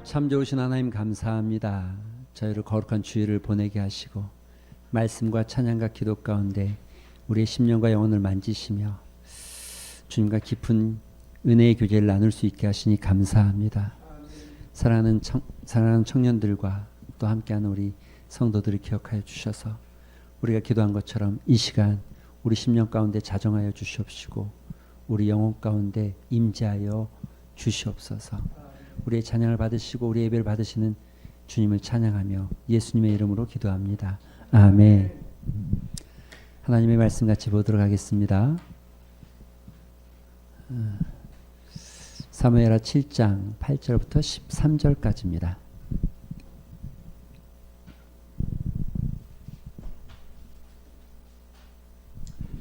참 좋으신 하나님 감사합니다. 저희를 거룩한 주일을 보내게 하시고 말씀과 찬양과 기도 가운데 우리의 심령과 영혼을 만지시며 주님과 깊은 은혜의 교제를 나눌 수 있게 하시니 감사합니다. 사랑하는 청년들과 또 함께하는 우리 성도들을 기억하여 주셔서 우리가 기도한 것처럼 이 시간 우리 심령 가운데 자정하여 주시옵시고 우리 영혼 가운데 임재하여 주시옵소서. 우리의 찬양을 받으시고 우리 예배를 받으시는 주님을 찬양하며 예수님의 이름으로 기도합니다. 아멘. 하나님의 말씀 같이 보도록 하겠습니다. 사무엘하 7장 8절부터 13절까지입니다.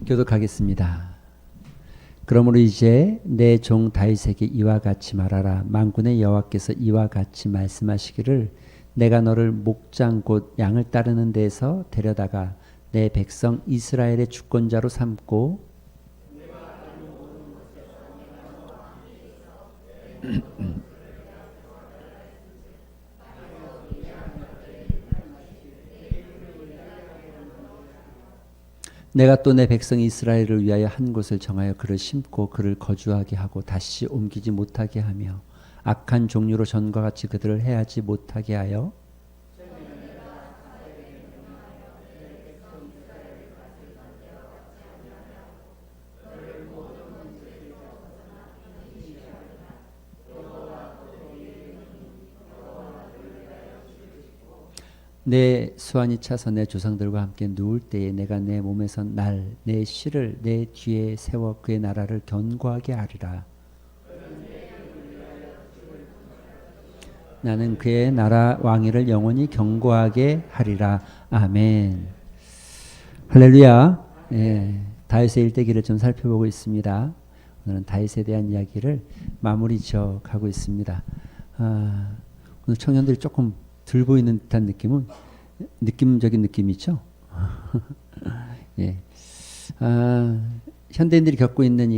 교독하겠습니다. 그러므로 이제 내 종 다윗에게 이와 같이 말하라. 만군의 여호와께서 이와 같이 말씀하시기를 내가 너를 목장 곧 양을 따르는 데에서 데려다가 내 백성 이스라엘의 주권자로 삼고 내가 또 내 백성 이스라엘을 위하여 한 곳을 정하여 그를 심고 그를 거주하게 하고 다시 옮기지 못하게 하며 악한 종류로 전과 같이 그들을 해하지 못하게 하여 내 수완이 차서 내 조상들과 함께 누울 때에 내가 내 몸에서 내 씨를 내 뒤에 세워 그의 나라를 견고하게 하리라. 나는 그의 나라 왕위를 영원히 견고하게 하리라. 아멘. 할렐루야. 다윗의 일대기를 좀 살펴보고 있습니다. 오늘은 다윗에 대한 이야기를 마무리 지어 가고 있습니다. 오늘 청년들이 조금 들 보이는 듯한 느낌적인 느낌이 있죠. 예. 현대인들이 겪고 있는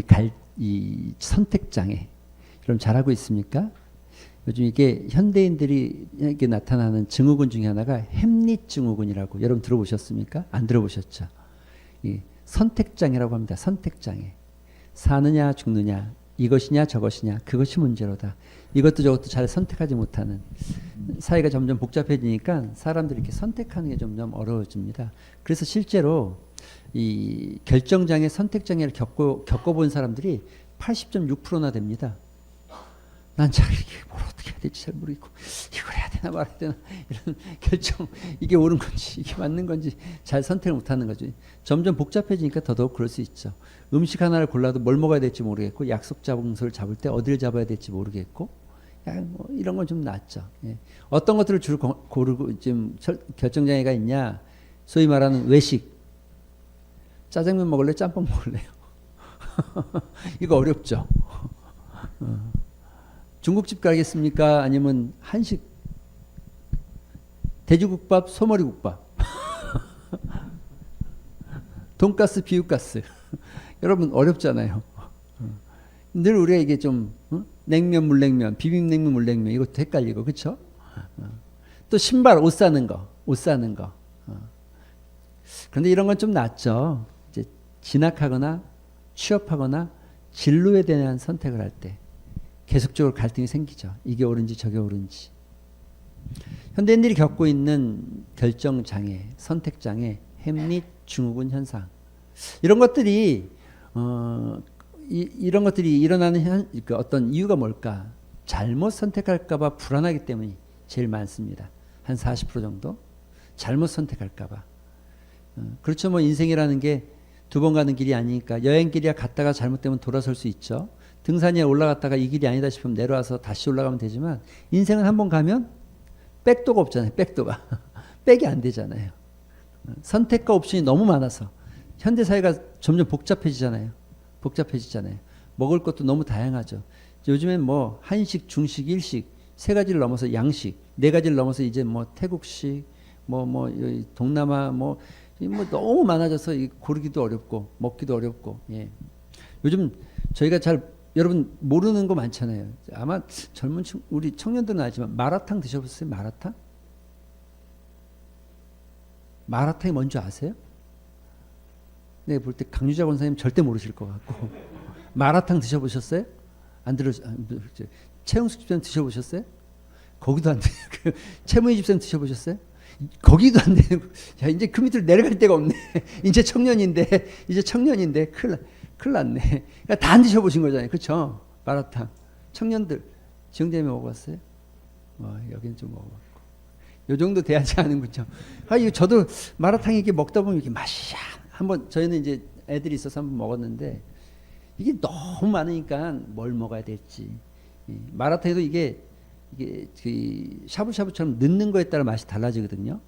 이 선택 장애, 여러분 잘하고 있습니까? 요즘 이게 현대인들이 나타나는 증후군 중에 하나가 햄릿 증후군이라고 여러분 들어보셨습니까? 안 들어보셨죠? 이 선택 장애라고 합니다. 선택 장애. 사느냐 죽느냐, 이것이냐 저것이냐, 그것이 문제로다. 이것도 저것도 잘 선택하지 못하는 사회가 점점 복잡해지니까 사람들이 이렇게 선택하는 게 점점 어려워집니다. 그래서 실제로 이 결정장애, 선택장애를 겪어본 사람들이 80.6%나 됩니다. 난 잘 이게 뭘 어떻게 해야 될지 잘 모르겠고 이걸 해야 되나 말아야 되나 이런 결정, 이게 옳은 건지 이게 맞는 건지 잘 선택을 못하는 거죠. 점점 복잡해지니까 더더욱 그럴 수 있죠. 음식 하나를 골라도 뭘 먹어야 될지 모르겠고 약속 장소를 잡을 때 어디를 잡아야 될지 모르겠고 뭐 이런 건 좀 낫죠. 예. 어떤 것들을 주로 고르고 지금 결정장애가 있냐? 소위 말하는 외식. 짜장면 먹을래? 짬뽕 먹을래요? 이거 어렵죠. 중국집 가겠습니까? 아니면 한식? 돼지국밥, 소머리국밥. 돈가스, 비유가스. 여러분 어렵잖아요. 늘 우리가 이게 좀 냉면, 물냉면, 비빔냉면, 물냉면 이것도 헷갈리고 그렇죠? 또 신발, 옷 사는 거. 그런데 이런 건 좀 낫죠. 이제 진학하거나 취업하거나 진로에 대한 선택을 할 때 계속적으로 갈등이 생기죠. 이게 옳은지 저게 옳은지. 현대인들이 겪고 있는 결정장애, 선택장애, 햄릿 증후군 현상, 이런 것들이 이런 것들이 일어나는 어떤 이유가 뭘까? 잘못 선택할까봐 불안하기 때문이 제일 많습니다. 한 40% 정도 잘못 선택할까봐. 그렇죠. 뭐 인생이라는 게 두 번 가는 길이 아니니까. 여행길이야 갔다가 잘못되면 돌아설 수 있죠. 등산에 올라갔다가 이 길이 아니다 싶으면 내려와서 다시 올라가면 되지만 인생은 한 번 가면 백도가 없잖아요. 백도가 백이 안 되잖아요. 선택과 옵션이 너무 많아서 현대 사회가 점점 복잡해지잖아요. 먹을 것도 너무 다양하죠. 요즘엔 뭐 한식, 중식, 일식 세 가지를 넘어서 양식, 네 가지를 넘어서 이제 뭐 태국식, 동남아 뭐 너무 많아져서 고르기도 어렵고 먹기도 어렵고. 예. 요즘 저희가 잘 여러분 모르는 거 많잖아요. 아마 우리 청년들은 알지만 마라탕 드셔보셨어요? 마라탕? 마라탕이 뭔지 아세요? 내가 볼 때 강유자 권사님 절대 모르실 것 같고 마라탕 드셔보셨어요? 안 최영숙 집사님 드셔보셨어요? 거기도 안 돼요. 최문희 집사님 드셔보셨어요? 거기도 안 되는 거. 야, 이제 그 밑으로 내려갈 데가 없네. 이제 청년인데 큰일 났네. 그러니까 다 안 드셔보신 거잖아요. 그렇죠? 마라탕. 청년들 지영대님이 먹어봤어요? 여기는 좀 먹어봤고. 요 정도 돼야지 않은군요. 이거 저도 마라탕 이게 먹다 보면 이렇게 맛이 한번 저희는 이제 애들이 있어서 한번 먹었는데 이게 너무 많으니까 뭘 먹어야 될지. 마라탕에도 이게 그 샤브샤브처럼 넣는 거에 따라 맛이 달라지거든요.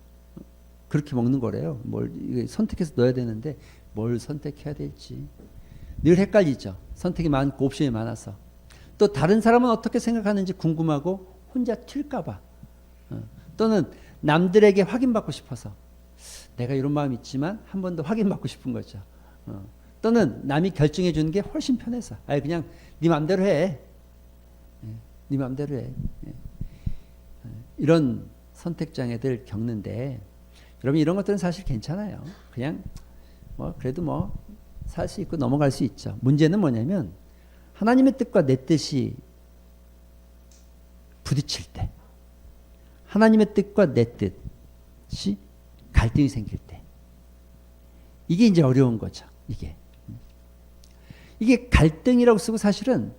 그렇게 먹는 거래요. 뭘 선택해서 넣어야 되는데 뭘 선택해야 될지 늘 헷갈리죠. 선택이 많고 옵션이 많아서. 또 다른 사람은 어떻게 생각하는지 궁금하고 혼자 튈까봐. 또는 남들에게 확인받고 싶어서 내가 이런 마음이 있지만 한 번 더 확인받고 싶은 거죠. 또는 남이 결정해 주는 게 훨씬 편해서 그냥 네 맘대로 해. 네 맘대로 해. 이런 선택장애들 겪는데 여러분 이런 것들은 사실 괜찮아요. 그냥 그래도 살 수 있고 넘어갈 수 있죠. 문제는 뭐냐면 하나님의 뜻과 내 뜻이 부딪힐 때 하나님의 뜻과 내 뜻이 갈등이 생길 때 이게 이제 어려운 거죠. 이게 갈등이라고 쓰고 사실은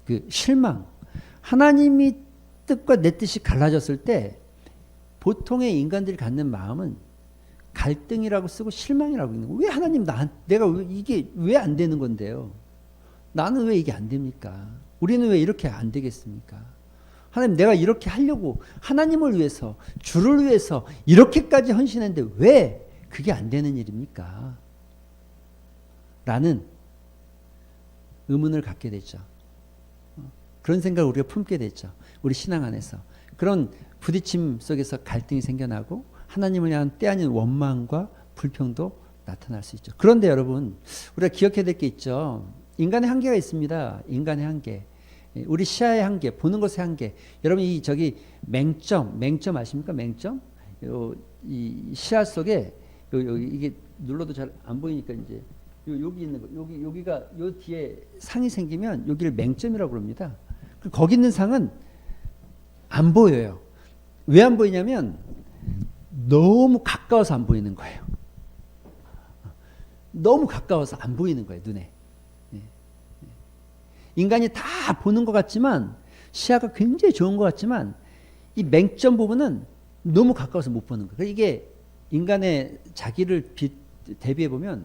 그 실망 하나님이 뜻과 내 뜻이 갈라졌을 때 보통의 인간들이 갖는 마음은 갈등이라고 쓰고 실망이라고 있는 거예요. 왜 하나님 내가 이게 왜 안 되는 건데요? 나는 왜 이게 안 됩니까? 우리는 왜 이렇게 안 되겠습니까? 하나님 내가 이렇게 하려고 하나님을 위해서 주를 위해서 이렇게까지 헌신했는데 왜 그게 안 되는 일입니까? 라는 의문을 갖게 되죠. 그런 생각을 우리가 품게 되죠. 우리 신앙 안에서. 그런 부딪힘 속에서 갈등이 생겨나고 하나님을 향한 때 아닌 원망과 불평도 나타날 수 있죠. 그런데 여러분 우리가 기억해야 될 게 있죠. 인간의 한계가 있습니다. 인간의 한계. 우리 시야의 한계, 보는 것의 한계. 여러분 맹점 아십니까? 맹점? 이 시야 속에 이게 눌러도 잘 안 보이니까 이제 여기 있는 거, 여기가 요 뒤에 상이 생기면 여기를 맹점이라고 그럽니다. 거기 있는 상은 안 보여요. 왜 안 보이냐면 너무 가까워서 안 보이는 거예요. 너무 가까워서 안 보이는 거예요, 눈에. 인간이 다 보는 것 같지만 시야가 굉장히 좋은 것 같지만 이 맹점 부분은 너무 가까워서 못 보는 거예요. 이게 인간의 자기를 대비해 보면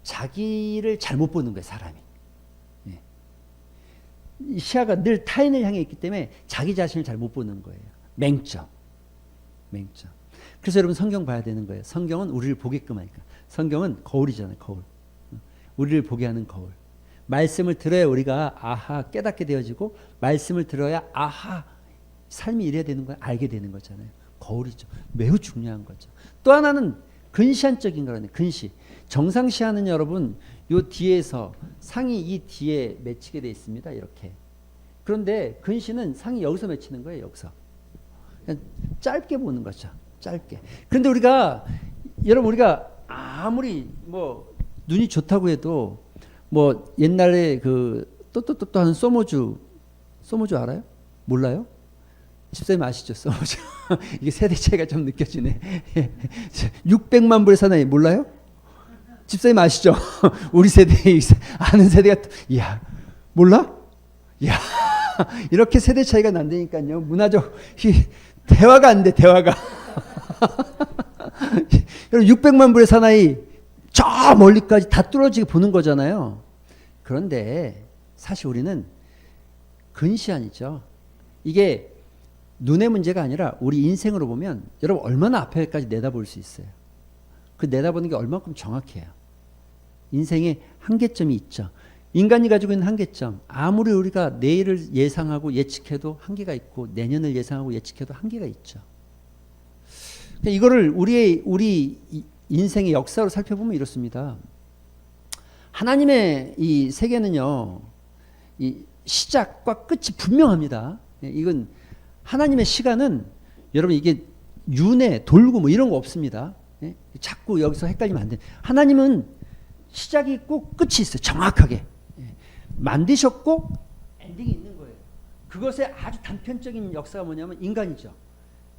자기를 잘못 보는 거예요, 사람이. 이 시야가 늘 타인을 향해 있기 때문에 자기 자신을 잘 못 보는 거예요. 맹점. 그래서 여러분 성경 봐야 되는 거예요. 성경은 우리를 보게끔 하니까. 성경은 거울이잖아요, 거울. 우리를 보게 하는 거울. 말씀을 들어야 우리가 깨닫게 되어지고 말씀을 들어야 삶이 이래야 되는 거야 알게 되는 거잖아요. 거울이죠. 매우 중요한 거죠. 또 하나는 근시안적인 거라네. 근시. 정상시야는 여러분 요 뒤에서 상이 이 뒤에 맺히게 돼 있습니다. 이렇게. 그런데 근시는 상이 여기서 맺히는 거예요. 여기서. 그냥 짧게 보는 거죠. 짧게. 그런데 여러분 우리가 아무리 눈이 좋다고 해도 옛날에 또또또또 하는 소모주 알아요? 몰라요? 집사님 아시죠? 소모주. 이게 세대 차이가 좀 느껴지네. 600만 불의 사나이 몰라요? 집사님 아시죠? 우리 세대 아는 세대가 몰라? 이렇게 세대 차이가 난다니까요. 문화적 대화가 안 돼. 대화가. 600만 불의 사나이 저 멀리까지 다 뚫어지게 보는 거잖아요. 그런데 사실 우리는 근시안이죠. 이게 눈의 문제가 아니라 우리 인생으로 보면 여러분 얼마나 앞에까지 내다볼 수 있어요. 그 내다보는 게 얼마큼 정확해요. 인생에 한계점이 있죠. 인간이 가지고 있는 한계점. 아무리 우리가 내일을 예상하고 예측해도 한계가 있고 내년을 예상하고 예측해도 한계가 있죠. 이거를 우리 인생의 역사로 살펴보면 이렇습니다. 하나님의 이 세계는요, 이 시작과 끝이 분명합니다. 이건 하나님의 시간은 여러분 이게 윤회 돌고 뭐 이런 거 없습니다. 자꾸 여기서 헷갈리면 안 돼. 하나님은 시작이 있고 끝이 있어요. 정확하게 만드셨고 엔딩이 있는 거예요. 그것의 아주 단편적인 역사가 뭐냐면 인간이죠.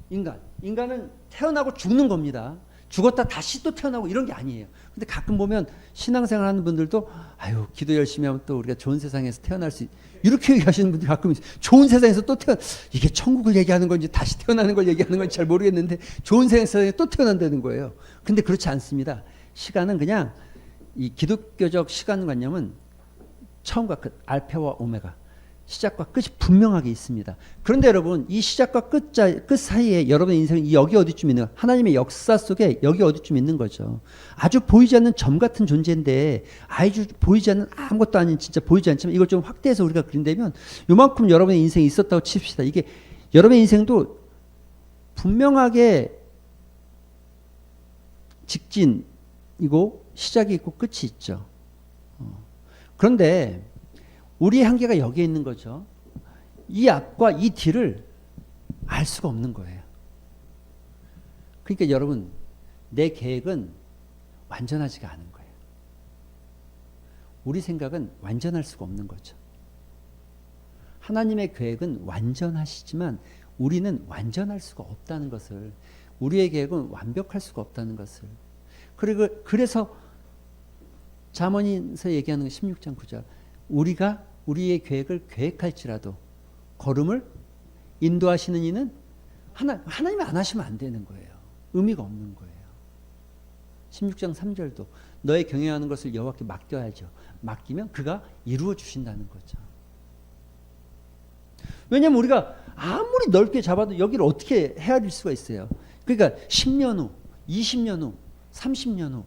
인간은 태어나고 죽는 겁니다. 죽었다 다시 또 태어나고 이런 게 아니에요. 근데 가끔 보면 신앙생활 하는 분들도 아유 기도 열심히 하면 또 우리가 좋은 세상에서 태어날 수 이렇게 얘기하시는 분들이 가끔 있어요. 좋은 세상에서 또 이게 천국을 얘기하는 건지 다시 태어나는 걸 얘기하는 건지 잘 모르겠는데 좋은 세상에 또 태어난다는 거예요. 근데 그렇지 않습니다. 시간은 그냥 이 기독교적 시간관념은 처음과 끝, 알파와 오메가, 시작과 끝이 분명하게 있습니다. 그런데 여러분 이 시작과 끝 사이에 여러분의 인생이 여기 어디쯤 있는 하나님의 역사 속에 여기 어디쯤 있는 거죠. 아주 보이지 않는 점 같은 존재인데 아주 보이지 않는 아무것도 아닌 진짜 보이지 않지만 이걸 좀 확대해서 우리가 그린다면 요만큼 여러분의 인생이 있었다고 칩시다. 이게 여러분의 인생도 분명하게 직진이고 시작이 있고 끝이 있죠. 그런데 우리의 한계가 여기에 있는 거죠. 이 앞과 이 뒤를 알 수가 없는 거예요. 그러니까 여러분, 내 계획은 완전하지가 않은 거예요. 우리 생각은 완전할 수가 없는 거죠. 하나님의 계획은 완전하시지만 우리는 완전할 수가 없다는 것을, 우리의 계획은 완벽할 수가 없다는 것을. 그래서 잠언에서 얘기하는 16장 9절. 우리가 우리의 계획을 계획할지라도 걸음을 인도하시는 이는 하나님이 안 하시면 안 되는 거예요. 의미가 없는 거예요. 16장 3절도 너의 경영하는 것을 여호와께 맡겨야죠. 맡기면 그가 이루어 주신다는 거죠. 왜냐하면 우리가 아무리 넓게 잡아도 여기를 어떻게 헤아릴 수가 있어요. 그러니까 10년 후, 20년 후, 30년 후.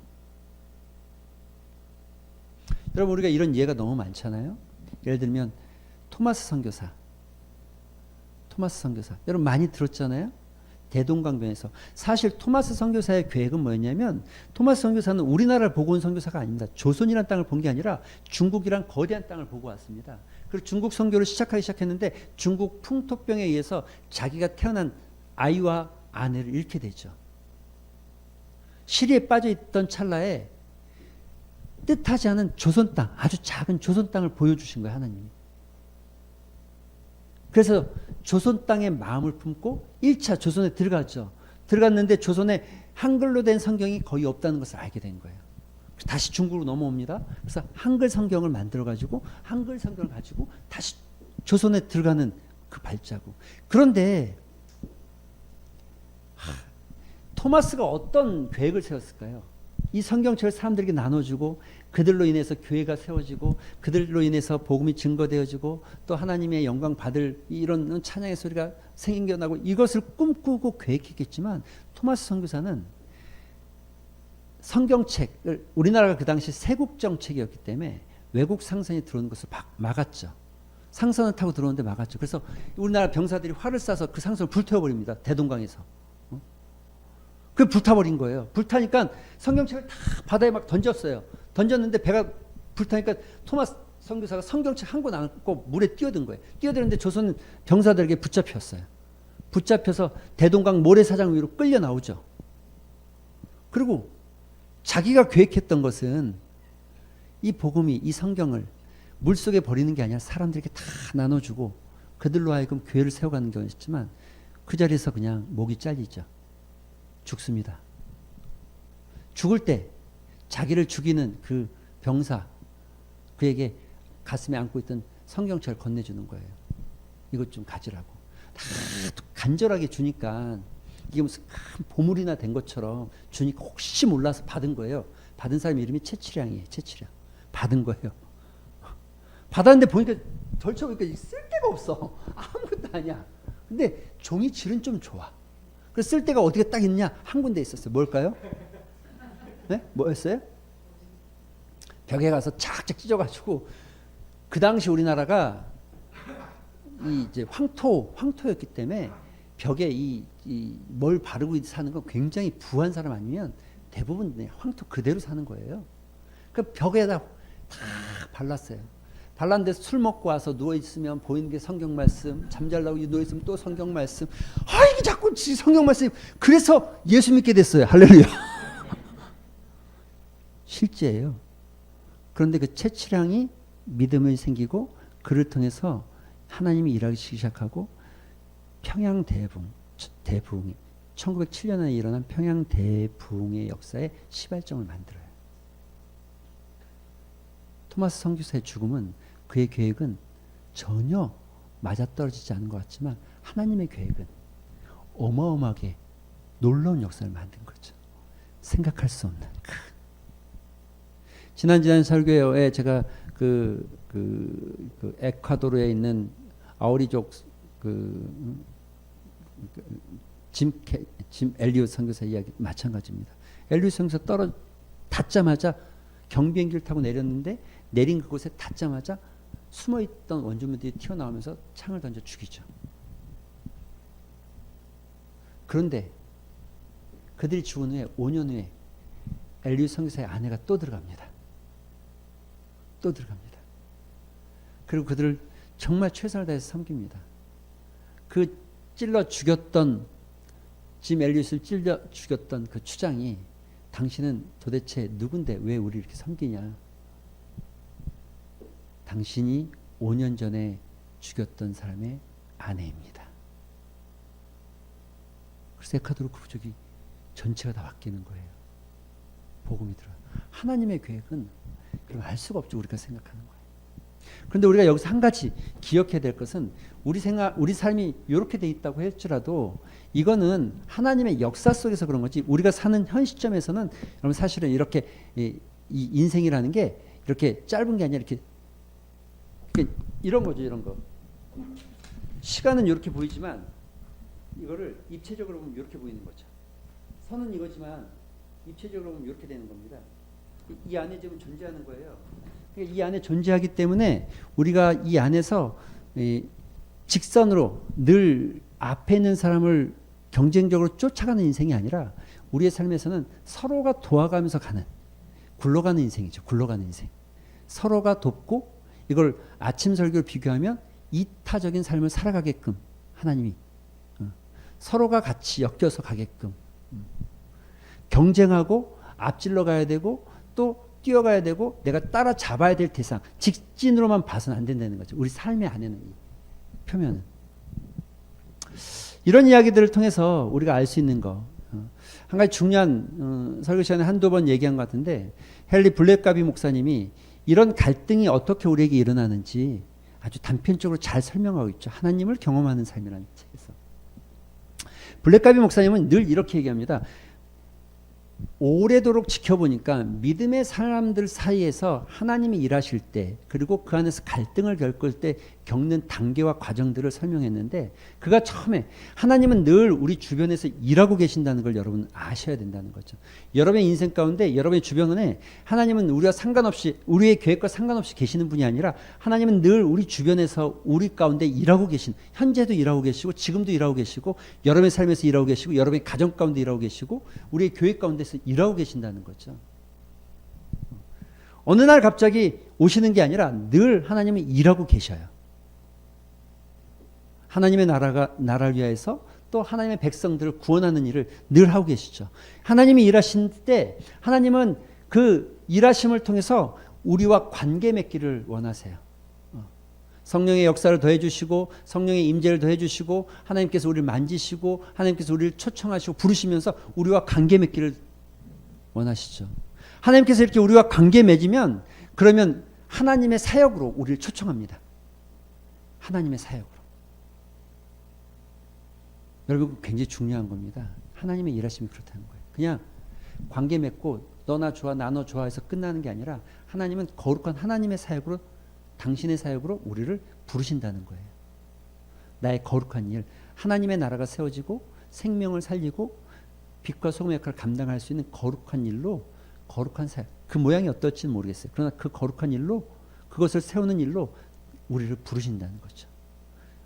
여러분 우리가 이런 예가 너무 많잖아요. 예를 들면 토마스 선교사 여러분 많이 들었잖아요. 대동강변에서. 사실 토마스 선교사의 계획은 뭐였냐면 토마스 선교사는 우리나라를 보고 온 선교사가 아닙니다. 조선이라는 땅을 본 게 아니라 중국이란 거대한 땅을 보고 왔습니다. 그리고 중국 선교를 시작하기 시작했는데 중국 풍토병에 의해서 자기가 태어난 아이와 아내를 잃게 되죠. 시리에 빠져있던 찰나에 뜻하지 않은 조선 땅, 아주 작은 조선 땅을 보여주신 거예요, 하나님이. 그래서 조선 땅에 마음을 품고 1차 조선에 들어갔죠. 들어갔는데 조선에 한글로 된 성경이 거의 없다는 것을 알게 된 거예요. 다시 중국으로 넘어옵니다. 그래서 한글 성경을 만들어가지고 한글 성경을 가지고 다시 조선에 들어가는 그 발자국. 그런데 토마스가 어떤 계획을 세웠을까요? 이 성경책을 사람들에게 나눠주고 그들로 인해서 교회가 세워지고 그들로 인해서 복음이 증거되어지고 또 하나님의 영광 받을 이런 찬양의 소리가 생겨나고 이것을 꿈꾸고 계획했겠지만 토마스 선교사는 성경책을 우리나라가 그 당시 세국 정책이었기 때문에 외국 상선이 들어오는 것을 막았죠. 상선을 타고 들어오는데 막았죠. 그래서 우리나라 병사들이 활을 쏴서 그 상선을 불태워버립니다. 대동강에서. 그 불타버린 거예요. 불타니까 성경책을 다 바다에 막 던졌어요. 던졌는데 배가 불타니까 토마스 선교사가 성경책 한 권 안고 물에 뛰어든 거예요. 뛰어드는데 조선 병사들에게 붙잡혔어요. 붙잡혀서 대동강 모래사장 위로 끌려 나오죠. 그리고 자기가 계획했던 것은 이 복음이 이 성경을 물속에 버리는 게 아니라 사람들에게 다 나눠주고 그들로 하여금 교회를 세워가는 거였지만 그 자리에서 그냥 목이 잘리죠. 죽습니다. 죽을 때 자기를 죽이는 그 병사 그에게 가슴에 안고 있던 성경책을 건네주는 거예요. 이것 좀 가지라고. 다 간절하게 주니까 이게 무슨 큰 보물이나 된 것처럼 주니까 혹시 몰라서 받은 거예요. 받은 사람 이름이 채치량이에요. 채치량. 받은 거예요. 받았는데 보니까 덜쳐보니까 쓸 데가 없어. 아무것도 아니야. 근데 종이 질은 좀 좋아. 그래서 쓸 데가 어디가 딱 있냐? 한 군데 있었어요. 뭘까요? 네? 뭐였어요? 벽에 가서 착착 찢어가지고 그 당시 우리나라가 이제 황토였기 때문에 벽에 뭘 바르고 사는 건 굉장히 부한 사람 아니면 대부분 황토 그대로 사는 거예요. 그 벽에다 다 발랐어요. 발랐는데 술 먹고 와서 누워있으면 보이는 게 성경 말씀, 잠잘라고 누워있으면 또 성경 말씀. 아, 이게 자꾸 성경 말씀. 그래서 예수 믿게 됐어요. 할렐루야. 실제예요. 그런데 그 채취량이 믿음이 생기고 그를 통해서 하나님이 일하기 시작하고 평양 대부흥이 1907년에 일어난 평양 대부흥의 역사에 시발점을 만들어요. 토마스 선교사의 죽음은 그의 계획은 전혀 맞아떨어지지 않은 것 같지만 하나님의 계획은 어마어마하게 놀라운 역사를 만든 거죠. 생각할 수 없는 큰. 지난 설교에 제가 그 에콰도르에 있는 아오리족 짐 엘리엇 선교사 이야기 마찬가지입니다. 엘리엇 선교사 닿자마자 경비행기를 타고 내렸는데 내린 그곳에 닿자마자 숨어있던 원주민들이 튀어나오면서 창을 던져 죽이죠. 그런데 그들이 죽은 후에 5년 후에 엘리엇 선교사의 아내가 또 들어갑니다. 그리고 그들을 정말 최선을 다해서 섬깁니다. 그 찔러 죽였던 짐 엘리엇을 찔러 죽였던 그 추장이 당신은 도대체 누군데 왜 우리 이렇게 섬기냐? 당신이 5년 전에 죽였던 사람의 아내입니다. 그래서 에콰도르 그 부족이 전체가 다 바뀌는 거예요. 복음이 들어요. 하나님의 계획은 알 수가 없죠. 우리가 생각하는 거예요. 그런데 우리가 여기서 한 가지 기억해야 될 것은 우리 삶이 이렇게 돼 있다고 할지라도 이거는 하나님의 역사 속에서 그런 거지 우리가 사는 현 시점에서는 여러분 사실은 이렇게 이 인생이라는 게 이렇게 짧은 게 아니라 이렇게 이런 거죠. 이런 거. 시간은 이렇게 보이지만 이거를 입체적으로 보면 이렇게 보이는 거죠. 선은 이거지만 입체적으로 보면 이렇게 되는 겁니다. 이 안에 지금 존재하는 거예요. 이 안에 존재하기 때문에 우리가 이 안에서 직선으로 늘 앞에 있는 사람을 경쟁적으로 쫓아가는 인생이 아니라 우리의 삶에서는 서로가 도와가면서 가는 굴러가는 인생이죠. 굴러가는 인생. 서로가 돕고 이걸 아침 설교를 비교하면 이타적인 삶을 살아가게끔 하나님이 서로가 같이 엮여서 가게끔 경쟁하고 앞질러 가야 되고 또 뛰어가야 되고 내가 따라잡아야 될 대상 직진으로만 봐서는 안 된다는 거죠. 우리 삶의 안에는 표면은 이런 이야기들을 통해서 우리가 알 수 있는 거 한 가지 중요한 설교 시간에 한두 번 얘기한 것 같은데 헨리 블랙가비 목사님이 이런 갈등이 어떻게 우리에게 일어나는지 아주 단편적으로 잘 설명하고 있죠. 하나님을 경험하는 삶이라는 책에서 블랙가비 목사님은 늘 이렇게 얘기합니다. 오래도록 지켜보니까 믿음의 사람들 사이에서 하나님이 일하실 때 그리고 그 안에서 갈등을 겪을 때 겪는 단계와 과정들을 설명했는데 그가 처음에 하나님은 늘 우리 주변에서 일하고 계신다는 걸 여러분 아셔야 된다는 거죠. 여러분의 인생 가운데 여러분의 주변에 하나님은 우리와 상관없이 우리의 계획과 상관없이 계시는 분이 아니라 하나님은 늘 우리 주변에서 우리 가운데 일하고 계신 현재도 일하고 계시고 지금도 일하고 계시고 여러분의 삶에서 일하고 계시고 여러분의 가정 가운데 일하고 계시고 우리의 교회 가운데서 일하고 계신다는 거죠. 어느 날 갑자기 오시는 게 아니라 늘 하나님은 일하고 계셔요. 하나님의 나라를 위하여서 또 하나님의 백성들을 구원하는 일을 늘 하고 계시죠. 하나님이 일하실 때 하나님은 그 일하심을 통해서 우리와 관계 맺기를 원하세요. 성령의 역사를 더해 주시고 성령의 임재를 더해 주시고 하나님께서 우리를 만지시고 하나님께서 우리를 초청하시고 부르시면서 우리와 관계 맺기를 원하시죠. 하나님께서 이렇게 우리와 관계 맺으면 그러면 하나님의 사역으로 우리를 초청합니다. 하나님의 사역으로. 여러분 굉장히 중요한 겁니다. 하나님의 일하심이 그렇다는 거예요. 그냥 관계 맺고 너나 좋아 나 너 좋아해서 끝나는 게 아니라 하나님은 거룩한 하나님의 사역으로 당신의 사역으로 우리를 부르신다는 거예요. 나의 거룩한 일, 하나님의 나라가 세워지고 생명을 살리고 빛과 소금의 역할을 감당할 수 있는 거룩한 일로 거룩한 사역. 그 모양이 어떨지는 모르겠어요. 그러나 그 거룩한 일로 그것을 세우는 일로 우리를 부르신다는 거죠.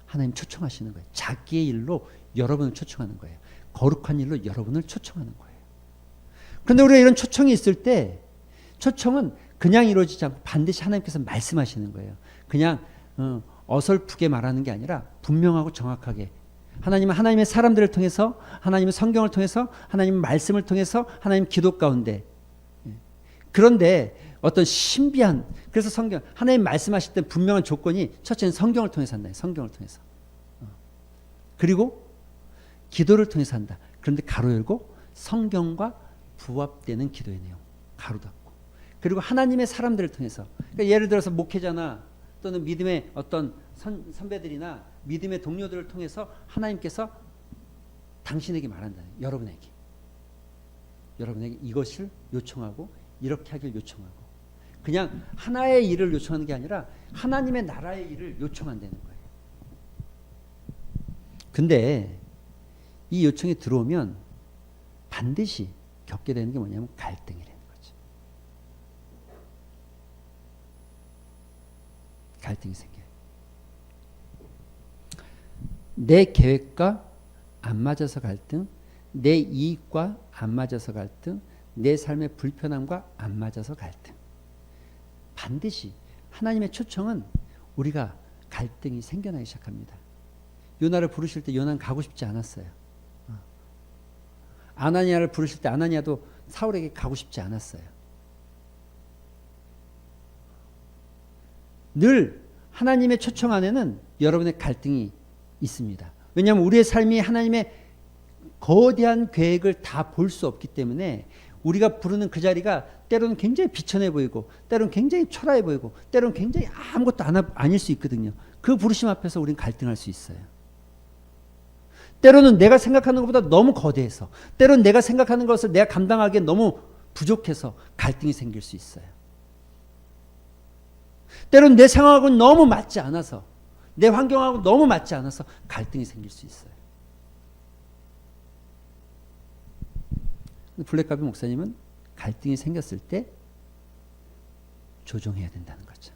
하나님 초청하시는 거예요. 자기의 일로 여러분을 초청하는 거예요. 거룩한 일로 여러분을 초청하는 거예요. 그런데 우리가 이런 초청이 있을 때 초청은 그냥 이루어지지 않고 반드시 하나님께서 말씀하시는 거예요. 그냥 어설프게 말하는 게 아니라 분명하고 정확하게. 하나님은 하나님의 사람들을 통해서, 하나님의 성경을 통해서, 하나님의 말씀을 통해서, 하나님 기도 가운데. 그런데 어떤 신비한, 그래서 성경, 하나님 말씀하실 때 분명한 조건이 첫째는 성경을 통해서 한다. 성경을 통해서. 그리고 기도를 통해서 한다. 그런데 가로 열고 성경과 부합되는 기도의 내용. 가로 닫고. 그리고 하나님의 사람들을 통해서. 그러니까 예를 들어서 목회자나 또는 믿음의 어떤 선배들이나 믿음의 동료들을 통해서 하나님께서 당신에게 말한다. 여러분에게 이것을 요청하고 이렇게 하길 요청하고, 그냥 하나의 일을 요청하는 게 아니라 하나님의 나라의 일을 요청한다는 거예요. 근데 이 요청이 들어오면 반드시 겪게 되는 게 뭐냐면 갈등이라는 거죠. 갈등이 생겨요. 내 계획과 안 맞아서 갈등, 내 이익과 안 맞아서 갈등, 내 삶의 불편함과 안 맞아서 갈등. 반드시 하나님의 초청은 우리가 갈등이 생겨나기 시작합니다. 요나를 부르실 때 요나는 가고 싶지 않았어요. 아나니아를 부르실 때 아나니아도 사울에게 가고 싶지 않았어요. 늘 하나님의 초청 안에는 여러분의 갈등이 있습니다. 왜냐하면 우리의 삶이 하나님의 거대한 계획을 다 볼 수 없기 때문에 우리가 부르는 그 자리가 때로는 굉장히 비천해 보이고, 때로는 굉장히 초라해 보이고, 때로는 굉장히 아무것도 아닐 수 있거든요. 그 부르심 앞에서 우리는 갈등할 수 있어요. 때로는 내가 생각하는 것보다 너무 거대해서, 때로는 내가 생각하는 것을 내가 감당하기엔 너무 부족해서 갈등이 생길 수 있어요. 때로는 내 상황하고는 너무 맞지 않아서, 내 환경하고 너무 맞지 않아서 갈등이 생길 수 있어요. 블랙가비 목사님은 갈등이 생겼을 때 조정해야 된다는 거죠.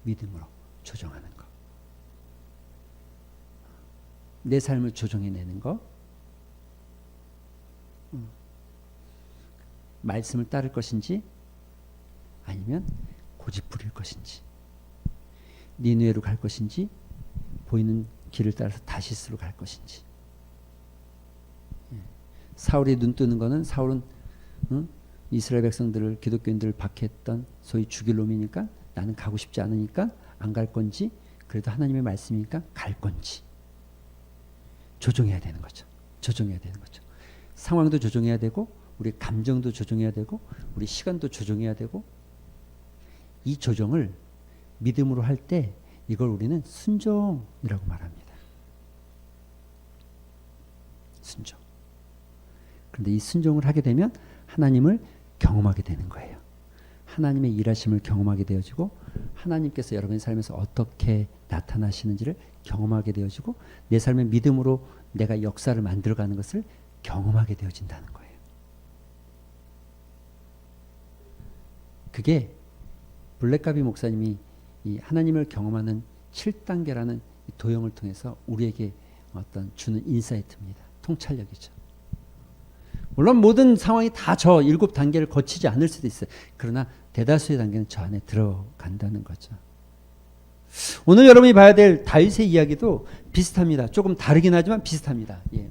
믿음으로 조정하는 거. 내 삶을 조정해내는 거. 말씀을 따를 것인지 아니면 고집 부릴 것인지, 니느웨로 갈 것인지 보이는 길을 따라서 다시스로 갈 것인지. 사울이 눈 뜨는 거는, 사울은 이스라엘 백성들을, 기독교인들을 박해했던 소위 죽일 놈이니까 나는 가고 싶지 않으니까 안 갈 건지, 그래도 하나님의 말씀이니까 갈 건지 조정해야 되는 거죠. 조정해야 되는 거죠. 상황도 조정해야 되고, 우리 감정도 조정해야 되고, 우리 시간도 조정해야 되고, 이 조정을 믿음으로 할 때 이걸 우리는 순종이라고 말합니다. 순종. 그런데 이 순종을 하게 되면 하나님을 경험하게 되는 거예요. 하나님의 일하심을 경험하게 되어지고, 하나님께서 여러분의 삶에서 어떻게 나타나시는지를 경험하게 되어지고, 내 삶의 믿음으로 내가 역사를 만들어가는 것을 경험하게 되어진다는 거예요. 그게 블랙가비 목사님이 이 하나님을 경험하는 7단계라는 도형을 통해서 우리에게 어떤 주는 인사이트입니다. 통찰력이죠. 물론 모든 상황이 다 저 7단계를 거치지 않을 수도 있어요. 그러나 대다수의 단계는 저 안에 들어간다는 거죠. 오늘 여러분이 봐야 될 다윗의 이야기도 비슷합니다. 조금 다르긴 하지만 비슷합니다. 예.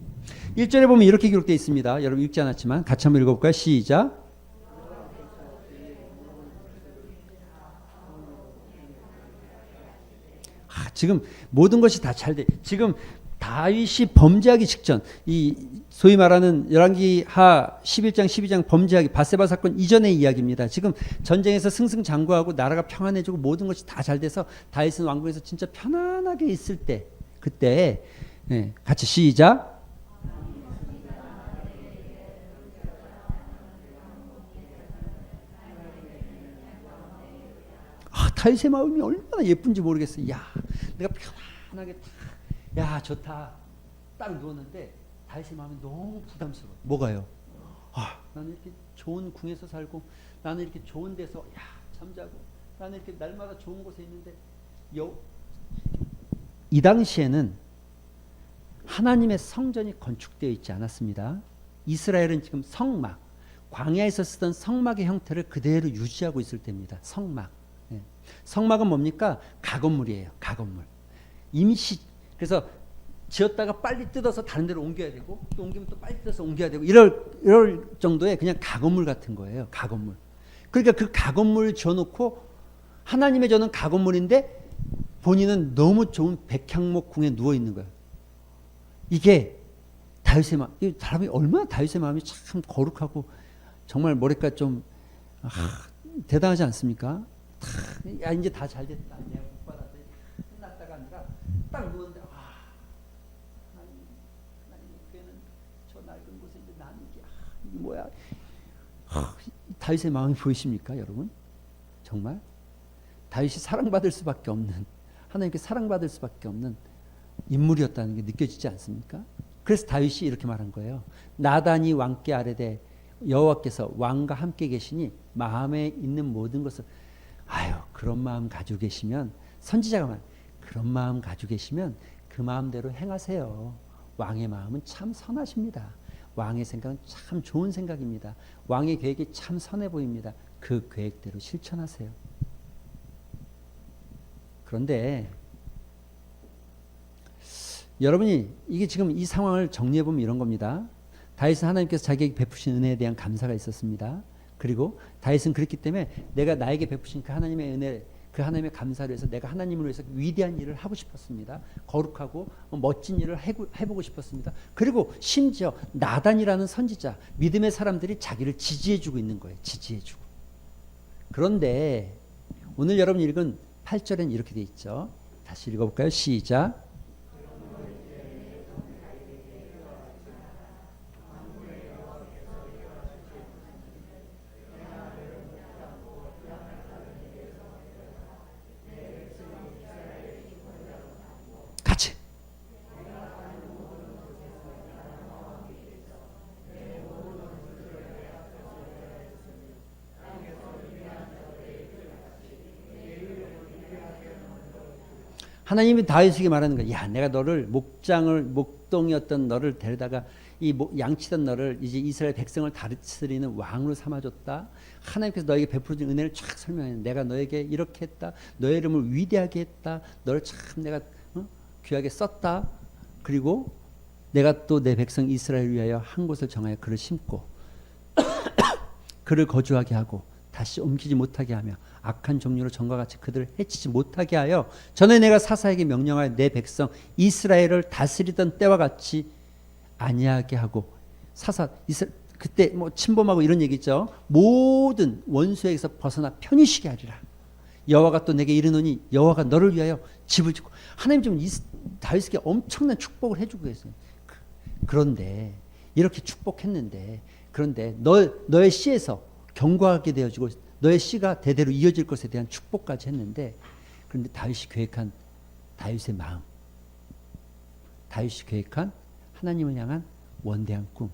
1절에 보면 이렇게 기록되어 있습니다. 여러분 읽지 않았지만 같이 한번 읽어볼까요? 시작. 지금 모든 것이 다 잘 돼. 지금 다윗이 범죄하기 직전, 이 소위 말하는 열왕기하 11장 12장 범죄하기 바세바 사건 이전의 이야기입니다. 지금 전쟁에서 승승장구하고 나라가 평안해지고 모든 것이 다 잘 돼서 다윗은 왕궁에서 진짜 편안하게 있을 때, 그때 같이 시작. 다윗의 마음이 얼마나 예쁜지 모르겠어요. 야, 내가 편안하게 야 좋다 딱 누웠는데 다윗의 마음이 너무 부담스러워. 뭐가요? 나는 이렇게 좋은 궁에서 살고, 나는 이렇게 좋은 데서 잠자고, 나는 이렇게 날마다 좋은 곳에 있는데, 이 당시에는 하나님의 성전이 건축되어 있지 않았습니다. 이스라엘은 지금 성막, 광야에서 쓰던 성막의 형태를 그대로 유지하고 있을 때입니다. 성막. 예. 성막은 뭡니까? 가건물이에요. 가건물. 임시. 그래서 지었다가 빨리 뜯어서 다른 데로 옮겨야 되고 또 옮기면 또 빨리 뜯어서 옮겨야 되고 이럴 정도의 그냥 가건물 같은 거예요. 가건물. 그러니까 그 가건물을 지어놓고 하나님의 저는 가건물인데 본인은 너무 좋은 백향목 궁에 누워 있는 거예요. 이게 다윗의 마음, 이 사람이 얼마나 다윗의 마음이 참 거룩하고 정말 뭐랄까 좀 대단하지 않습니까? 야 이제 다 잘 됐다. 내가 복 받았다. 끝났다가 아니라 딱 누웠는데 하나님 괴는 저 낡은 곳에 이제 나는 이게 이게 뭐야? 다윗의 마음이 보이십니까, 여러분? 정말 다윗이 사랑받을 수밖에 없는 하나님께 사랑받을 수밖에 없는 인물이었다는 게 느껴지지 않습니까? 그래서 다윗이 이렇게 말한 거예요. 나단이 왕께 아뢰되 여호와께서 왕과 함께 계시니 마음에 있는 모든 것을 그런 마음 가지고 계시면 선지자가 말 그런 마음 가지고 계시면 그 마음대로 행하세요. 왕의 마음은 참 선하십니다. 왕의 생각은 참 좋은 생각입니다. 왕의 계획이 참 선해 보입니다. 그 계획대로 실천하세요. 그런데 여러분이 이게 지금 이 상황을 정리해 보면 이런 겁니다. 다윗은 하나님께서 자기에게 베푸신 은혜에 대한 감사가 있었습니다. 그리고 다윗은 그렇기 때문에 내가 나에게 베푸신 그 하나님의 은혜, 그 하나님의 감사를 위해서 내가 하나님을 위해서 위대한 일을 하고 싶었습니다. 거룩하고 멋진 일을 해보고 싶었습니다. 그리고 심지어 나단이라는 선지자, 믿음의 사람들이 자기를 지지해주고 있는 거예요. 지지해주고. 그런데 오늘 여러분 읽은 8절엔 이렇게 돼 있죠. 다시 읽어볼까요? 시작. 같이. 하나님이 다윗에게 말하는 거야. 야, 내가 너를 목동이었던 너를 데려다가 이 양치던 너를 이제 이스라엘 백성을 다스리는 왕으로 삼아줬다. 하나님께서 너에게 베풀어준 은혜를 쫙 설명해. 내가 너에게 이렇게 했다. 너의 이름을 위대하게 했다. 너를 참 내가 귀하게 썼다. 그리고 내가 또 내 백성 이스라엘을 위하여 한 곳을 정하여 그를 심고 그를 거주하게 하고 다시 옮기지 못하게 하며 악한 종류로 전과 같이 그들을 해치지 못하게 하여 전에 내가 사사에게 명령하여 내 백성 이스라엘을 다스리던 때와 같이 아니하게 하고 그때 뭐 침범하고 이런 얘기 있죠. 모든 원수에게서 벗어나 편히 쉬게 하리라. 여호와가 또 내게 이르노니 여호와가 너를 위하여 집을 짓고 하나님 좀 다윗에게 엄청난 축복을 해주고 계세요. 그런데 이렇게 축복했는데 그런데 너의 씨에서 경고하게 되어지고 너의 씨가 대대로 이어질 것에 대한 축복까지 했는데 그런데 다윗이 계획한 다윗의 마음, 다윗이 계획한 하나님을 향한 원대한 꿈,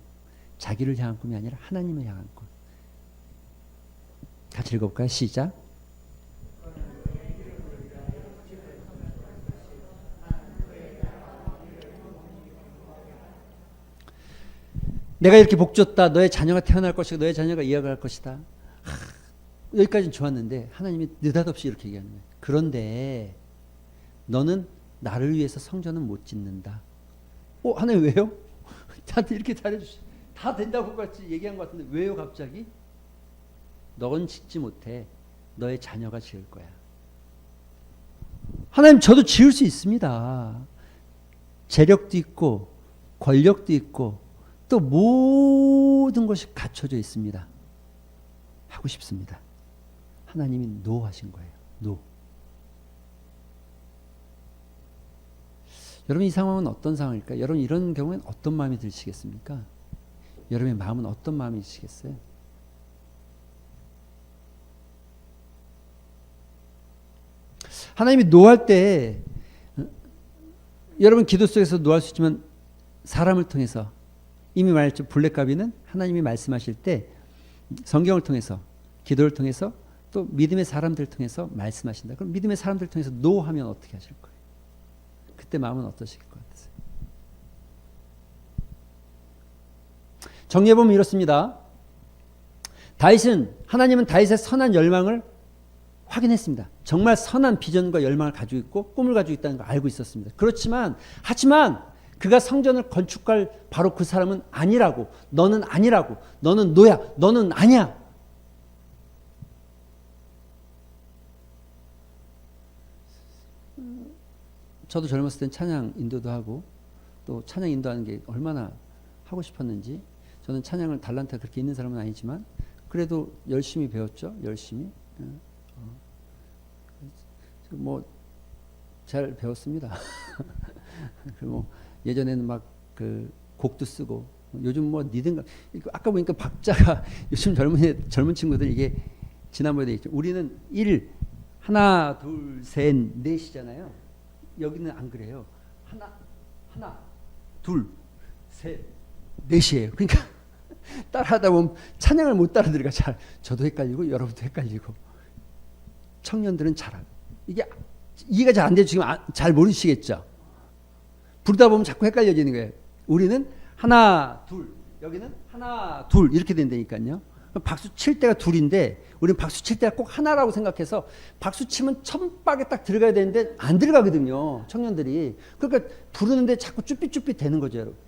자기를 향한 꿈이 아니라 하나님을 향한 꿈. 같이 읽어볼까요? 시작. 내가 이렇게 복 줬다. 너의 자녀가 태어날 것이고 너의 자녀가 이어갈 것이다. 여기까지는 좋았는데 하나님이 느닷없이 이렇게 얘기하는 거예요. 그런데 너는 나를 위해서 성전은 못 짓는다. 하나님 왜요? 나한테 이렇게 잘해주시 다 된다고 같이 얘기한 것 같은데 왜요 갑자기? 너는 짓지 못해. 너의 자녀가 지을 거야. 하나님 저도 지을 수 있습니다. 재력도 있고 권력도 있고 또 모든 것이 갖춰져 있습니다. 하고 싶습니다. 하나님이 노 하신 거예요. 노. 여러분 이 상황은 어떤 상황일까요? 여러분 이런 경우에는 어떤 마음이 드시겠습니까? 여러분의 마음은 어떤 마음이 드시겠어요? 하나님이 노할 때 여러분 기도 속에서 노할 수 있지만 사람을 통해서 이미 말했죠. 블랙가비는 하나님이 말씀하실 때 성경을 통해서 기도를 통해서 또 믿음의 사람들을 통해서 말씀하신다. 그럼 믿음의 사람들을 통해서 노하면 어떻게 하실 거예요? 그때 마음은 어떠실 것 같으세요? 정리해보면 이렇습니다. 하나님은 다윗의 선한 열망을 확인했습니다. 정말 선한 비전과 열망을 가지고 있고 꿈을 가지고 있다는 걸 알고 있었습니다. 하지만 그가 성전을 건축할 바로 그 사람은 아니라고, 너는 아니라고, 너는 너야, 너는 아니야. 저도 젊었을 땐 찬양 인도도 하고 또 찬양 인도하는 게 얼마나 하고 싶었는지, 저는 찬양을 달란트가 그렇게 있는 사람은 아니지만 그래도 열심히 배웠죠. 열심히. 뭐 잘 배웠습니다. 뭐 예전에는 막 그 곡도 쓰고, 요즘 뭐 니든가 아까 보니까 박자가 요즘 젊은 친구들 이게 지난번에 있죠. 우리는 1 하나 둘 셋 넷이잖아요. 여기는 안 그래요. 하나 둘 셋 넷이에요. 그러니까 따라하다 보면 찬양을 못 따라들으니까 저도 헷갈리고 여러분도 헷갈리고, 청년들은 잘하고, 이게 이해가 잘 안 돼서 지금 잘 모르시겠죠. 부르다 보면 자꾸 헷갈려지는 거예요. 우리는 하나 둘, 여기는 하나 둘 이렇게 된다니까요. 박수 칠 때가 둘인데 우리는 박수 칠 때가 꼭 하나라고 생각해서 박수 치면 천박에 딱 들어가야 되는데 안 들어가거든요, 청년들이. 그러니까 부르는데 자꾸 쭈삣쭈삣 되는 거죠, 여러분.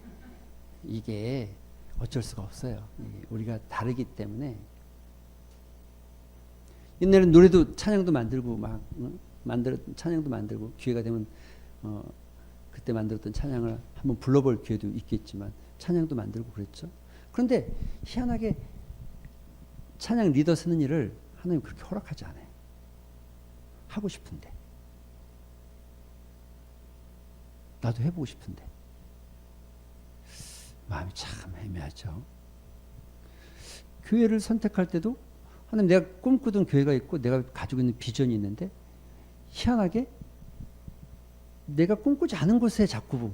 이게 어쩔 수가 없어요. 우리가 다르기 때문에. 옛날에는 노래도 찬양도 만들고 찬양도 만들고 기회가 되면 그때 만들었던 찬양을 한번 불러볼 기회도 있겠지만 찬양도 만들고 그랬죠. 그런데 희한하게 찬양 리더 쓰는 일을 하나님 그렇게 허락하지 않아요. 하고 싶은데, 나도 해보고 싶은데 마음이 참 애매하죠. 교회를 선택할 때도 하나님, 내가 꿈꾸던 교회가 있고 내가 가지고 있는 비전이 있는데 희한하게 내가 꿈꾸지 않은 곳에 자꾸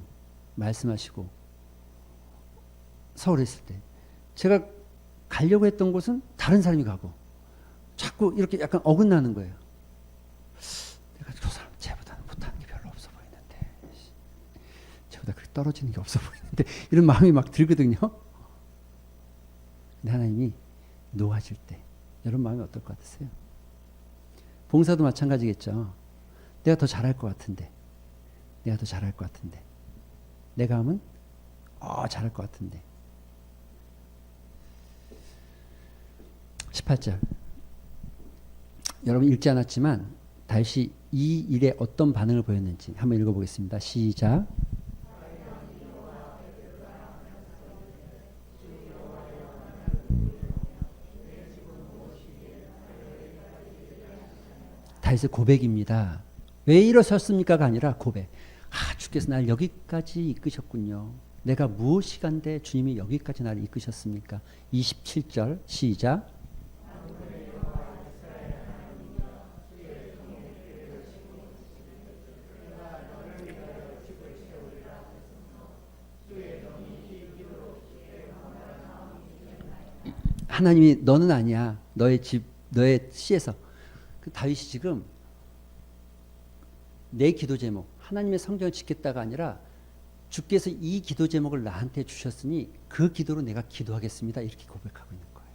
말씀하시고, 서울에 있을 때 제가 가려고 했던 곳은 다른 사람이 가고 자꾸 이렇게 약간 어긋나는 거예요. 내가 저 사람 쟤보다는 못하는 게 별로 없어 보이는데, 쟤보다 그렇게 떨어지는 게 없어 보이는데, 이런 마음이 막 들거든요. 근데 하나님이 노하실 때 여러분 마음이 어떨 것 같으세요? 봉사도 마찬가지겠죠. 내가 더 잘할 것 같은데, 내가 더 잘할 것 같은데, 내가 하면 잘할 것 같은데. 18절 여러분 읽지 않았지만 다윗이 이 일에 어떤 반응을 보였는지 한번 읽어보겠습니다. 시작. 다윗의 고백입니다. 왜 이러셨습니까가 아니라 고백. 주께서 날 여기까지 이끄셨군요. 내가 무엇이 간데 주님이 여기까지 나를 이끄셨습니까? 27절 시작. 하나님이 너는 아니야. 너의 씨에서. 그 다윗이 지금 내 기도 제목, 하나님의 성전을 짓겠다가 아니라 주께서 이 기도 제목을 나한테 주셨으니 그 기도로 내가 기도하겠습니다. 이렇게 고백하고 있는 거예요.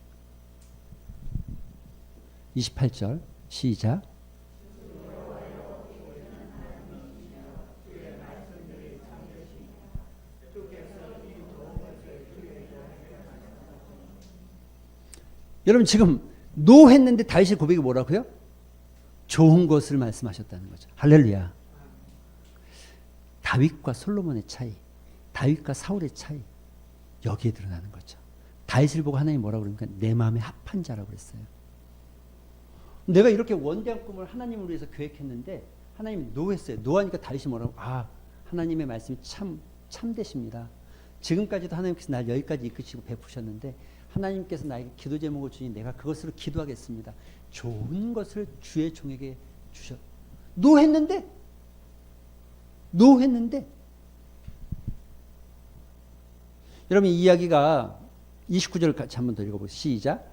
28절 시작. 여러분 지금 노 했는데 다윗의 고백이 뭐라고요? 좋은 것을 말씀하셨다는 거죠. 할렐루야. 다윗과 솔로몬의 차이, 다윗과 사울의 차이, 여기에 드러나는 거죠. 다윗을 보고 하나님이 뭐라고 그러니까 내 마음에 합한 자라고 그랬어요. 내가 이렇게 원대한 꿈을 하나님을 위해서 계획했는데 하나님이 노했어요. 노하니까 다윗이 뭐라고? 하나님의 말씀이 참되십니다. 지금까지도 하나님께서 날 여기까지 이끄시고 베푸셨는데 하나님께서 나에게 기도 제목을 주니 내가 그것으로 기도하겠습니다. 좋은 것을 주의 종에게 주셨. 노했는데 여러분 이 이야기가 29절 같이 한 번 더 읽어보세요. 시작.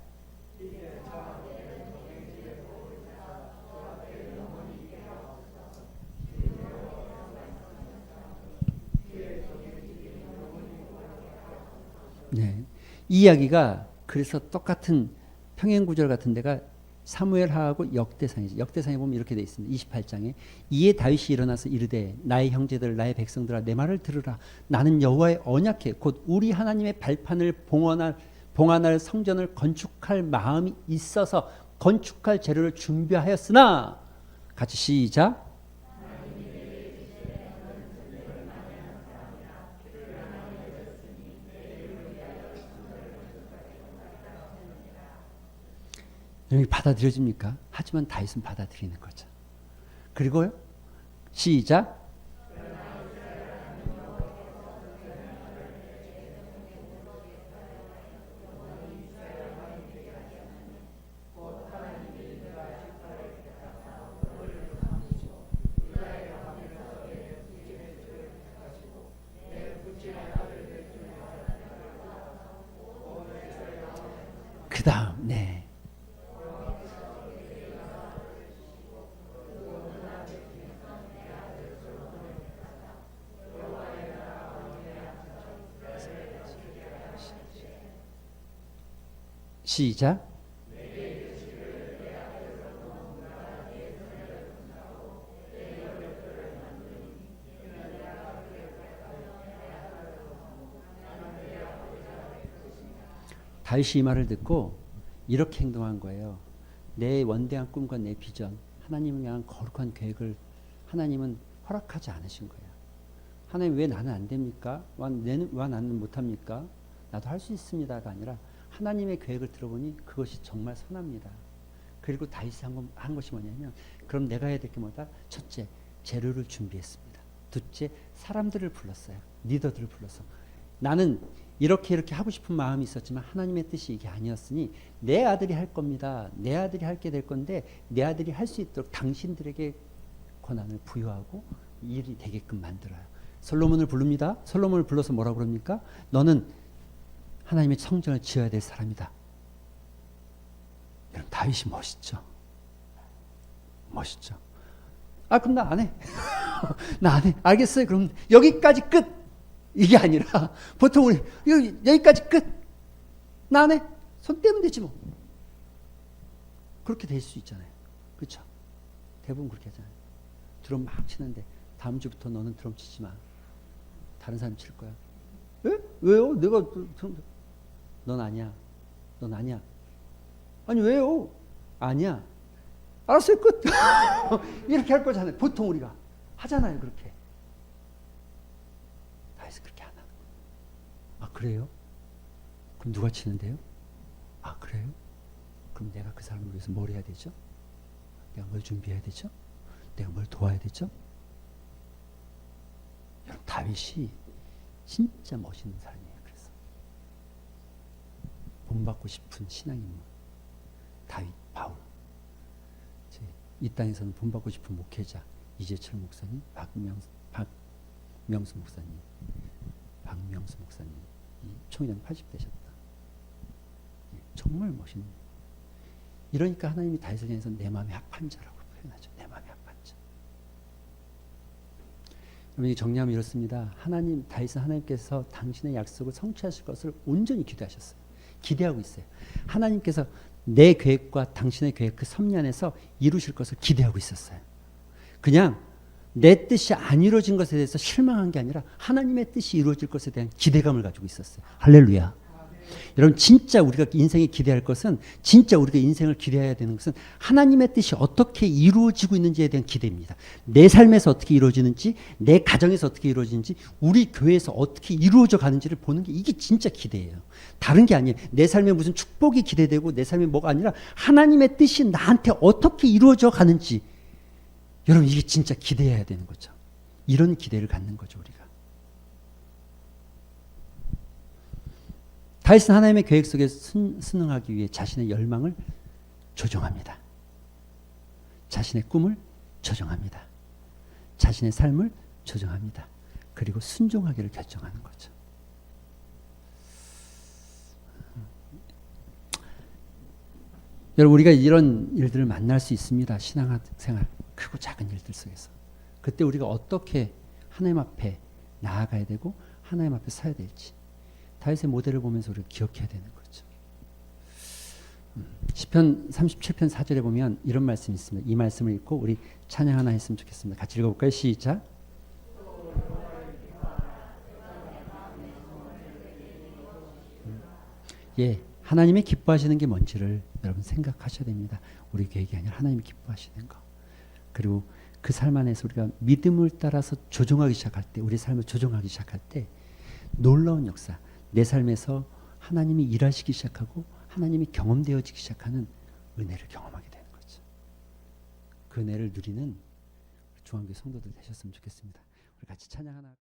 네. 이 이야기가 그래서 똑같은 평행구절 같은 데가 사무엘하고 역대상이죠. 역대상에 보면 이렇게 돼 있습니다. 28장에 이에 다윗이 일어나서 이르되 나의 형제들 나의 백성들아 내 말을 들으라. 나는 여호와의 언약궤 곧 우리 하나님의 발판을 봉헌할 성전을 건축할 마음이 있어서 건축할 재료를 준비하였으나 같이 시작. 여기 받아들여집니까? 하지만 다윗은 받아들이는 거죠. 그리고요. 시작. 그 다음 네. 시작. 다윗이 이 말을 듣고 이렇게 행동한 거예요. 내 원대한 꿈과 내 비전, 하나님을 향한 거룩한 계획을 하나님은 허락하지 않으신 거예요. 하나님 왜 나는 안 됩니까? 왜 나는 못합니까? 나도 할 수 있습니다가 아니라 하나님의 계획을 들어보니 그것이 정말 선합니다. 그리고 다윗이 한 것이 뭐냐면 그럼 내가 해야 될 게 뭐다? 첫째, 재료를 준비했습니다. 둘째, 사람들을 불렀어요. 리더들을 불러서 나는 이렇게 하고 싶은 마음이 있었지만 하나님의 뜻이 이게 아니었으니 내 아들이 할 겁니다. 내 아들이 하게 될 건데 내 아들이 할 수 있도록 당신들에게 권한을 부여하고 일이 되게끔 만들어요. 솔로몬을 부릅니다. 솔로몬을 불러서 뭐라고 그럽니까? 너는 하나님의 성전을 지어야 될 사람이다. 여러분 다윗이 멋있죠. 멋있죠. 아 그럼 나 안 해. 나 안 해. 알겠어요. 그럼 여기까지 끝. 이게 아니라 보통 우리 여기까지 끝. 나 안 해. 손 떼면 되지 뭐. 그렇게 될 수 있잖아요. 그렇죠? 대부분 그렇게 하잖아요. 드럼 막 치는데 다음 주부터 너는 드럼 치지 마. 다른 사람 칠 거야. 에? 왜요? 내가 넌 아니야. 넌 아니야. 아니 왜요? 아니야. 알았어요. 끝. 이렇게 할 거잖아요. 보통 우리가 하잖아요. 그렇게. 다윗은 그렇게 안 하는 거예요. 아 그래요? 그럼 누가 치는데요? 아 그래요? 그럼 내가 그 사람을 위해서 뭘 해야 되죠? 내가 뭘 준비해야 되죠? 내가 뭘 도와야 되죠? 여러분 다윗이 진짜 멋있는 사람이에요. 그래서 본받고 싶은 신앙인물 다윗, 바울. 이 땅에서는 본받고 싶은 목회자 이재철 목사님, 박명수 목사님, 이 총회장 80대셨다. 정말 멋있는. 이러니까 하나님이 다윗을 향해서 내 마음의 합한 자라고 표현하죠. 내 마음의 합한 자. 여러분 정리하면 이렇습니다. 다윗은 하나님께서 당신의 약속을 성취하실 것을 온전히 기대하셨어요. 기대하고 있어요. 하나님께서 내 계획과 당신의 계획 그 섭리 안에서 이루실 것을 기대하고 있었어요. 그냥 내 뜻이 안 이루어진 것에 대해서 실망한 게 아니라 하나님의 뜻이 이루어질 것에 대한 기대감을 가지고 있었어요. 할렐루야. 여러분 진짜 우리가 인생에 기대할 것은 진짜 우리가 인생을 기대해야 되는 것은 하나님의 뜻이 어떻게 이루어지고 있는지에 대한 기대입니다. 내 삶에서 어떻게 이루어지는지 내 가정에서 어떻게 이루어지는지 우리 교회에서 어떻게 이루어져 가는지를 보는 게 이게 진짜 기대예요. 다른 게 아니에요. 내 삶에 무슨 축복이 기대되고 내 삶에 뭐가 아니라 하나님의 뜻이 나한테 어떻게 이루어져 가는지 여러분 이게 진짜 기대해야 되는 거죠. 이런 기대를 갖는 거죠 우리가. 다윗은 하나님의 계획 속에 순응하기 위해 자신의 열망을 조정합니다. 자신의 꿈을 조정합니다. 자신의 삶을 조정합니다. 그리고 순종하기를 결정하는 거죠. 여러분 우리가 이런 일들을 만날 수 있습니다. 신앙생활 크고 작은 일들 속에서. 그때 우리가 어떻게 하나님 앞에 나아가야 되고 하나님 앞에 서야 될지 다윗의 모델을 보면서 우리가 기억해야 되는 거죠. 시편 37편 4절에 보면 이런 말씀이 있습니다. 이 말씀을 읽고 우리 찬양 하나 했으면 좋겠습니다. 같이 읽어볼까요? 시작. 예, 하나님이 기뻐하시는 게 뭔지를 여러분 생각하셔야 됩니다. 우리 계획이 아니라 하나님이 기뻐하시는 거. 그리고 그 삶 안에서 우리가 믿음을 따라서 조종하기 시작할 때, 우리 삶을 조종하기 시작할 때 놀라운 역사, 내 삶에서 하나님이 일하시기 시작하고 하나님이 경험되어지기 시작하는 은혜를 경험하게 되는 거죠. 그 은혜를 누리는 중앙교회 성도들 되셨으면 좋겠습니다. 우리 같이 찬양 하나.